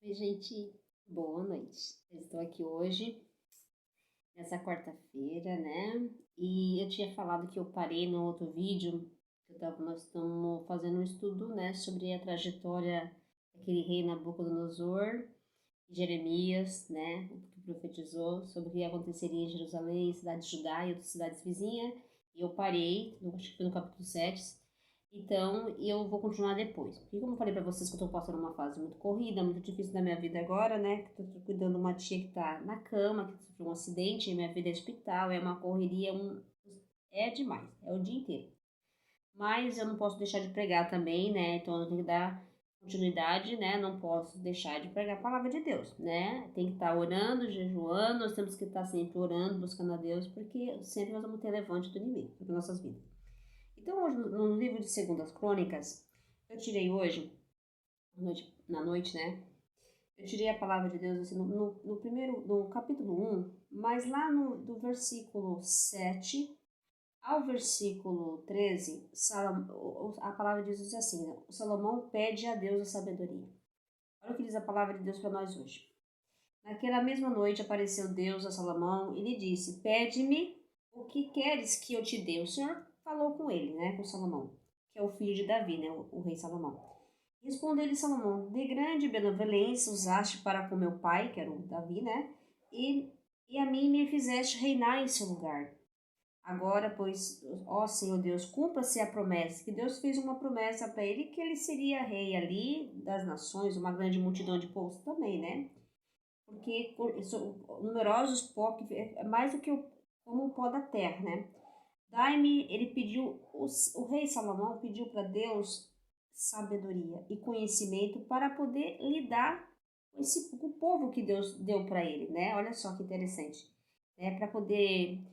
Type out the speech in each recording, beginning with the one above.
Oi, gente, boa noite. Eu estou aqui hoje, nessa quarta-feira, né? E eu tinha falado que eu parei no outro vídeo, nós estamos fazendo um estudo, né, sobre a trajetória daquele rei Nabucodonosor, Jeremias, né, que profetizou sobre o que aconteceria em Jerusalém, cidade de Judá e outras cidades vizinhas. E eu parei, acho que foi no capítulo 7. Então, eu vou continuar depois. Porque como eu falei pra vocês que eu tô passando uma fase muito corrida, muito difícil da minha vida agora, né? Que eu tô cuidando de uma tia que tá na cama, que sofreu um acidente, e minha vida é hospital, é uma correria, é demais, é o dia inteiro. Mas eu não posso deixar de pregar também, né? Então eu tenho que dar continuidade, né? Não posso deixar de pregar a palavra de Deus, né? Tem que estar orando, jejuando, nós temos que estar sempre orando, buscando a Deus, porque sempre nós vamos ter levante do inimigo para nossas vidas. Então, hoje, no livro de Segundas Crônicas, eu tirei hoje, na noite, né? Eu tirei a palavra de Deus assim, no primeiro, no capítulo 1, mas lá do versículo 7 ao versículo 13, a palavra de Deus diz assim, né? O Salomão pede a Deus a sabedoria. Olha o que diz a palavra de Deus para nós hoje. Naquela mesma noite apareceu Deus a Salomão e lhe disse, pede-me o que queres que eu te dê. O Senhor falou com ele, né, com Salomão, que é o filho de Davi, né, o rei Salomão. Respondeu-lhe Salomão, de grande benevolência usaste para com meu pai, que era o Davi, né, e a mim me fizeste reinar em seu lugar. Agora, pois, ó Senhor Deus, cumpra-se a promessa, que Deus fez uma promessa para ele, que ele seria rei ali das nações, uma grande multidão de povos também, né? Porque são numerosos pó, que é mais do que como o pó da terra, né? Dai-me, ele pediu, o rei Salomão pediu para Deus sabedoria e conhecimento para poder lidar com o povo que Deus deu para ele, né? Olha só que interessante, né? Para poder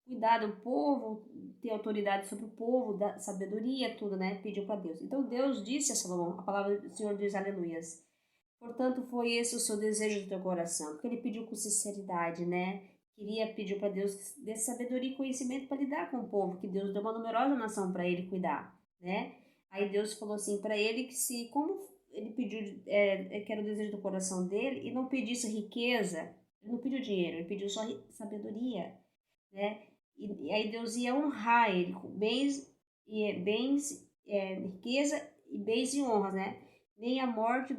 cuidar do povo, ter autoridade sobre o povo, dar sabedoria, tudo, né? Pediu para Deus. Então Deus disse a Salomão, a palavra do Senhor diz, aleluias. Portanto, foi esse o seu desejo do teu coração, porque ele pediu com sinceridade, né? Pediu para Deus que desse sabedoria e conhecimento para lidar com o povo, que Deus deu uma numerosa nação para ele cuidar, né? Aí Deus falou assim para ele que se, como ele pediu, que era o desejo do coração dele, e não pedisse riqueza, ele não pediu dinheiro, ele pediu só sabedoria, né? E aí Deus ia honrar ele com riqueza e bens e honras, né? Nem a morte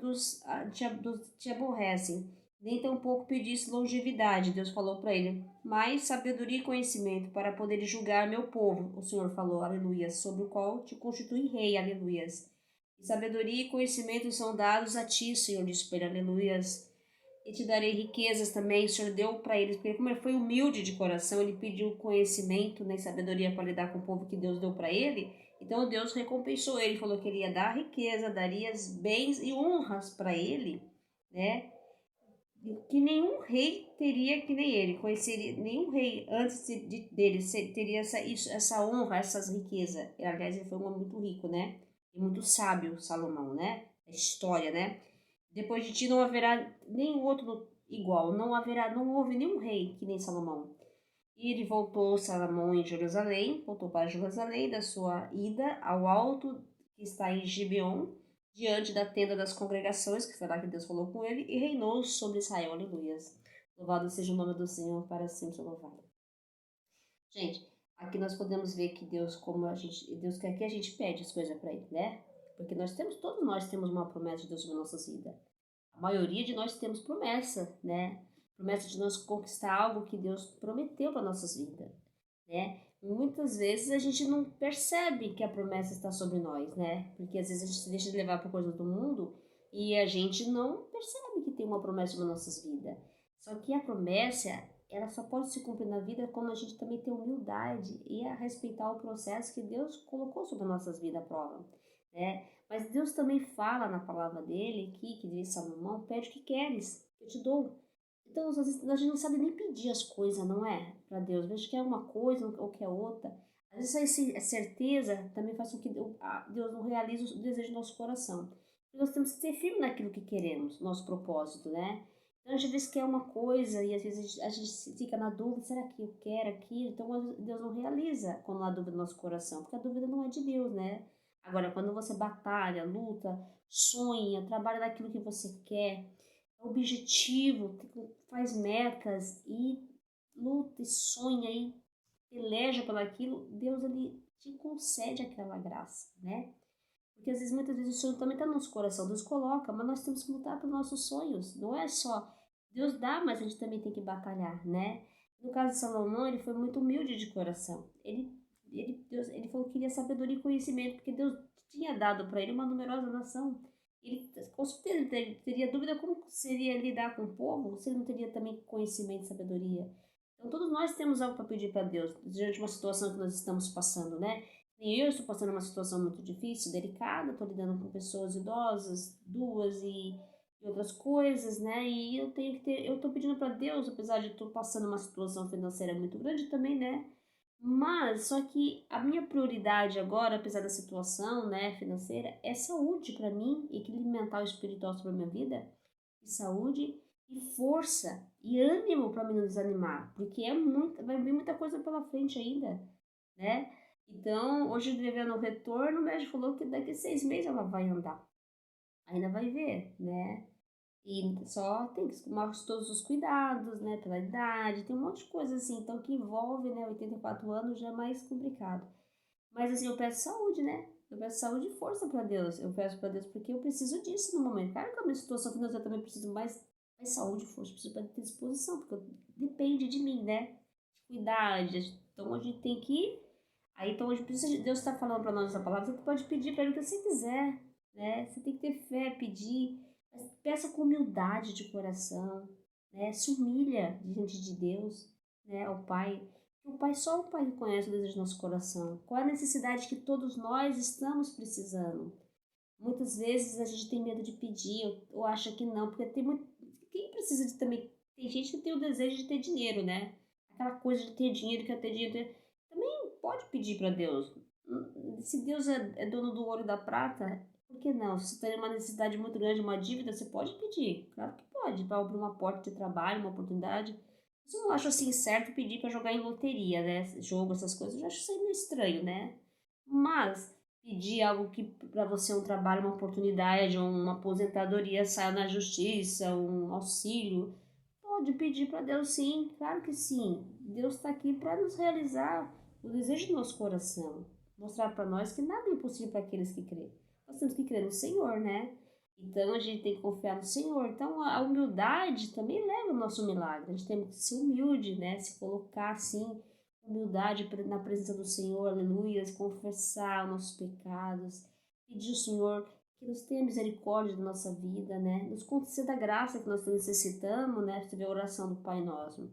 te aborrecem, nem tampouco pedisse longevidade, Deus falou para ele, mas sabedoria e conhecimento para poder julgar meu povo, o Senhor falou, aleluia, sobre o qual te constitui rei, aleluia. E sabedoria e conhecimento são dados a ti, Senhor, disse para ele, aleluia. E te darei riquezas também, o Senhor deu para ele, porque como ele foi humilde de coração, ele pediu conhecimento, né, sabedoria para lidar com o povo que Deus deu para ele, então Deus recompensou ele, falou que ele ia dar riqueza, daria bens e honras para ele, né, que nenhum rei teria que nem ele, conheceria, nenhum rei antes dele teria essa honra, essas riquezas, aliás ele foi um homem muito rico, né, e muito sábio, Salomão, né, a história, né. Depois de ti não haverá nenhum outro igual, não houve nenhum rei que nem Salomão. E ele voltou Salomão em Jerusalém, voltou para Jerusalém da sua ida ao alto que está em Gibeon, diante da tenda das congregações, que foi lá que Deus falou com ele, e reinou sobre Israel, aleluias. Louvado seja o nome do Senhor, para sempre louvado. Gente, aqui nós podemos ver que Deus, Deus quer que a gente pede as coisas para ele, né? Porque todos nós temos uma promessa de Deus sobre nossas vidas. A maioria de nós temos promessa, né? Promessa de nós conquistar algo que Deus prometeu para nossas vidas, né? Muitas vezes a gente não percebe que a promessa está sobre nós, né? Porque às vezes a gente se deixa de levar por coisas do mundo e a gente não percebe que tem uma promessa sobre nossas vidas. Só que a promessa, ela só pode se cumprir na vida quando a gente também tem humildade e a respeitar o processo que Deus colocou sobre nossas vidas à prova, né? Mas Deus também fala na palavra dele aqui, que diz Salomão, pede o que queres, eu te dou. Então, às vezes, a gente não sabe nem pedir as coisas, não é? Para Deus. Veja que é uma coisa ou que é outra. Às vezes, essa certeza também faz com que Deus não realize o desejo do nosso coração. E nós temos que ser firmes naquilo que queremos, nosso propósito, né? Então, a gente às quer uma coisa e às vezes a gente fica na dúvida, será que eu quero aquilo? Então, Deus não realiza quando há dúvida no nosso coração, porque a dúvida não é de Deus, né? Agora, quando você batalha, luta, sonha, trabalha naquilo que você quer, é objetivo, faz metas e luta e sonha e peleja por aquilo, Deus ele te concede aquela graça, né? Porque às vezes, muitas vezes o sonho também está no nosso coração, Deus coloca, mas nós temos que lutar pelos nossos sonhos. Não é só Deus dá, mas a gente também tem que batalhar, né? No caso de Salomão, ele foi muito humilde de coração. Ele falou que queria sabedoria e conhecimento, porque Deus tinha dado para ele uma numerosa nação. Ele com certeza teria dúvida como seria lidar com o povo se ele não teria também conhecimento e sabedoria. Então todos nós temos algo para pedir para Deus diante de uma situação que nós estamos passando, né? E eu estou passando uma situação muito difícil, delicada, estou lidando com pessoas idosas, duas e outras coisas, né? E eu estou pedindo para Deus, apesar de estou passando uma situação financeira muito grande também, né? Mas só que a minha prioridade agora, apesar da situação, né, financeira, é saúde para mim, equilíbrio mental e espiritual sobre a minha vida, e saúde e força e ânimo para me não desanimar, porque vai vir muita coisa pela frente ainda, né? Então, hoje devendo o retorno, o médico falou que daqui a 6 meses ela vai andar. Ainda vai ver, né? E só tem que tomar todos os cuidados, né? Pela idade, tem um monte de coisa assim, então que envolve, né? 84 anos já é mais complicado. Mas assim, eu peço saúde, né? Eu peço saúde e força para Deus. Eu peço para Deus porque eu preciso disso no momento. Claro que a minha situação financeira também preciso mais saúde e força, preciso ter disposição, porque depende de mim, né? De cuidar, então a gente tem que. Aí então hoje precisa Deus está falando para nós essa palavra, você pode pedir para ele o que você quiser, né? Você tem que ter fé, pedir, mas peça com humildade de coração, né? Se humilha diante de Deus, né? Ao Pai. Só o Pai conhece o desejo do nosso coração. Qual é a necessidade que todos nós estamos precisando? Muitas vezes a gente tem medo de pedir ou acha que não, porque tem muito. Quem precisa de também. Tem gente que tem o desejo de ter dinheiro, né? Aquela coisa de ter dinheiro, quer ter dinheiro. Também pode pedir para Deus. Se Deus é dono do ouro e da prata, por que não? Se você tem uma necessidade muito grande, uma dívida, você pode pedir. Claro que pode, para abrir uma porta de trabalho, uma oportunidade. Mas eu não acho assim certo pedir para jogar em loteria, né? Jogo, essas coisas, eu já acho isso aí meio estranho, né? Mas pedir algo que para você é um trabalho, uma oportunidade, uma aposentadoria, saia na justiça, um auxílio, pode pedir para Deus sim, claro que sim. Deus está aqui para nos realizar o desejo do nosso coração, mostrar para nós que nada é impossível para aqueles que crêem. Nós temos que crer no Senhor, né? Então a gente tem que confiar no Senhor. Então a humildade também leva ao nosso milagre. A gente tem que ser humilde, né? Se colocar assim, humildade na presença do Senhor, aleluia, confessar os nossos pecados, pedir ao Senhor que nos tenha misericórdia da nossa vida, né? Nos conceda a graça que nós necessitamos, né? Você vê a oração do Pai Nosso.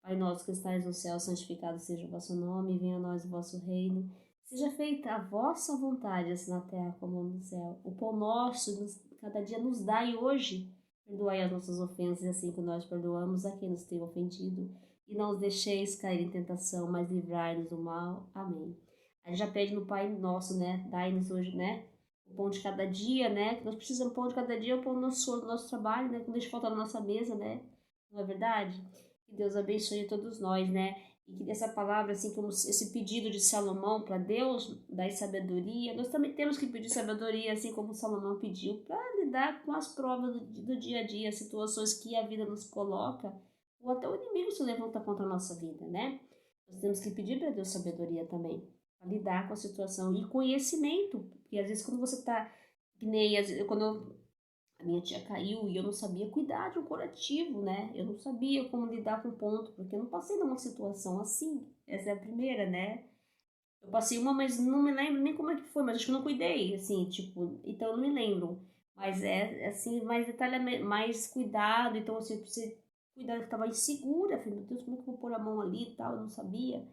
Pai nosso que estais no céu, santificado seja o vosso nome, venha a nós o vosso reino. Seja feita a vossa vontade, assim na terra como no céu. O pão nosso, cada dia nos dai hoje. Perdoai as nossas ofensas, assim que nós perdoamos a quem nos tem ofendido. E não os deixeis cair em tentação, mas livrai-nos do mal. Amém. A gente já pede no Pai Nosso, né? Dai-nos hoje, né? O pão de cada dia, né? Que nós precisamos do pão de cada dia, o pão do nosso trabalho, né? Que não deixe faltar na nossa mesa, né? Não é verdade? Que Deus abençoe todos nós, né? E que dessa palavra, assim como esse pedido de Salomão para Deus, dar sabedoria, nós também temos que pedir sabedoria, assim como Salomão pediu, para lidar com as provas do dia a dia, situações que a vida nos coloca, ou até o inimigo se levanta contra a nossa vida, né? Nós temos que pedir para Deus sabedoria também, para lidar com a situação e conhecimento, porque às vezes quando você está, que nem quando a minha tia caiu e eu não sabia cuidar de um curativo, né? Eu não sabia como lidar com o ponto, porque eu não passei numa situação assim. Essa é a primeira, né? Eu passei uma, mas não me lembro nem como é que foi, mas acho que eu não cuidei, assim, tipo, então eu não me lembro. Mas assim, mais detalhamento, mais cuidado, então assim, eu precisei cuidar, eu estava insegura, falei, meu Deus, como é que eu vou pôr a mão ali e tal, eu não sabia.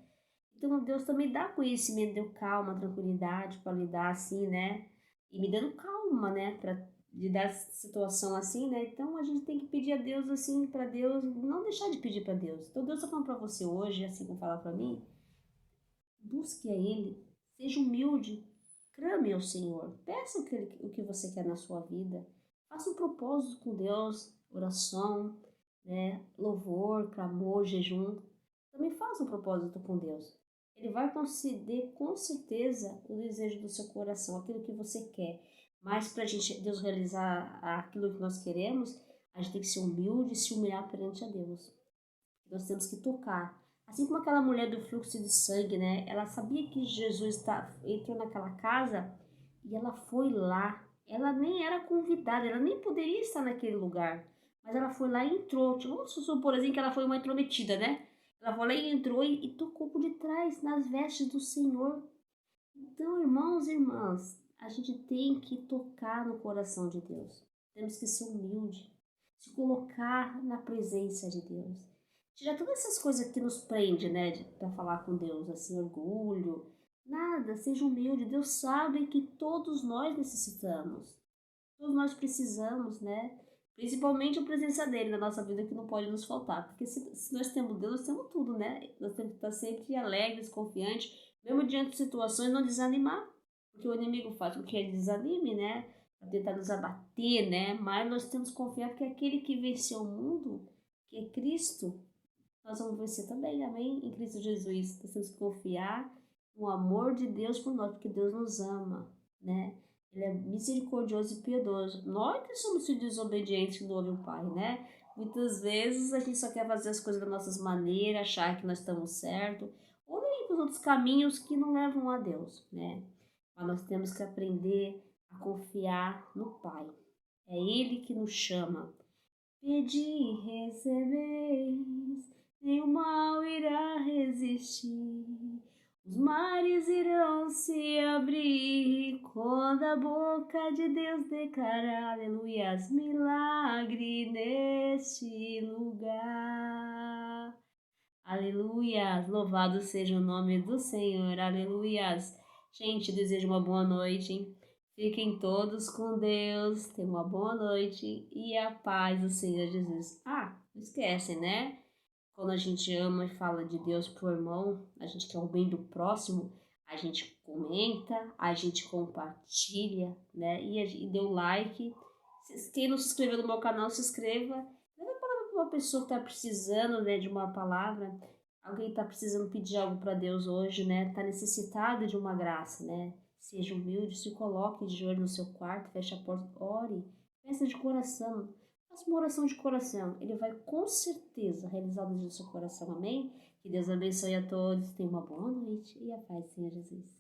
Então Deus também dá conhecimento, deu calma, tranquilidade para lidar assim, né? E me dando calma, né, para lidar essa situação assim, né? Então a gente tem que pedir a Deus assim, para Deus, não deixar de pedir para Deus. Então Deus está falando para você hoje, assim como falar para mim, busque a Ele, seja humilde, clame ao Senhor, peça o que você quer na sua vida, faça um propósito com Deus, oração, né? Louvor, clamor, jejum. Também faça um propósito com Deus. Ele vai conceder com certeza o desejo do seu coração, aquilo que você quer. Mas para Deus realizar aquilo que nós queremos, a gente tem que ser humilde e se humilhar perante a Deus. Nós temos que tocar. Assim como aquela mulher do fluxo de sangue, né? Ela sabia que Jesus entrou naquela casa e ela foi lá. Ela nem era convidada, ela nem poderia estar naquele lugar. Mas ela foi lá e entrou. Tipo, vamos supor assim que ela foi uma intrometida, né? Ela foi lá e entrou e tocou por detrás, nas vestes do Senhor. Então, irmãos e irmãs, a gente tem que tocar no coração de Deus. Temos que ser humilde, se colocar na presença de Deus. Tirar todas essas coisas que nos prende, né, para falar com Deus, assim, orgulho. Nada, seja humilde. Deus sabe que todos nós necessitamos. Todos nós precisamos, né? Principalmente a presença dele na nossa vida que não pode nos faltar. Porque se nós temos Deus, nós temos tudo, né? Nós temos que estar sempre alegres, confiantes, mesmo diante de situações, não desanimar. Porque o inimigo faz com que ele desanime, né? Para tentar nos abater, né? Mas nós temos que confiar que aquele que venceu o mundo, que é Cristo, nós vamos vencer também, amém? Em Cristo Jesus. Nós temos que confiar no amor de Deus por nós, porque Deus nos ama, né? Ele é misericordioso e piedoso. Nós que somos desobedientes que não ouvem o Pai, né? Muitas vezes a gente só quer fazer as coisas das nossas maneiras, achar que nós estamos certos, ou nem para os outros caminhos que não levam a Deus, né? Mas nós temos que aprender a confiar no Pai. É Ele que nos chama. Pedi e recebeis, nenhum mal irá resistir. Os mares irão se abrir quando a boca de Deus declarar, aleluias, milagre neste lugar. Aleluias, louvado seja o nome do Senhor, aleluias. Gente, desejo uma boa noite. Fiquem todos com Deus, tenham uma boa noite e a paz do Senhor Jesus. Não esquecem, né? Quando a gente ama e fala de Deus pro irmão, a gente quer o bem do próximo, a gente comenta, a gente compartilha, né? E dê um like. Quem não se inscreveu no meu canal, se inscreva. Leva a palavra para uma pessoa que está precisando, né, de uma palavra. Alguém está precisando pedir algo para Deus hoje, né? Está necessitado de uma graça, né? Seja humilde, se coloque de joelho no seu quarto, feche a porta, ore, peça de coração. Faça uma oração de coração. Ele vai com certeza realizar o desejo do seu coração. Amém? Que Deus abençoe a todos. Tenha uma boa noite e a paz do Senhor Jesus.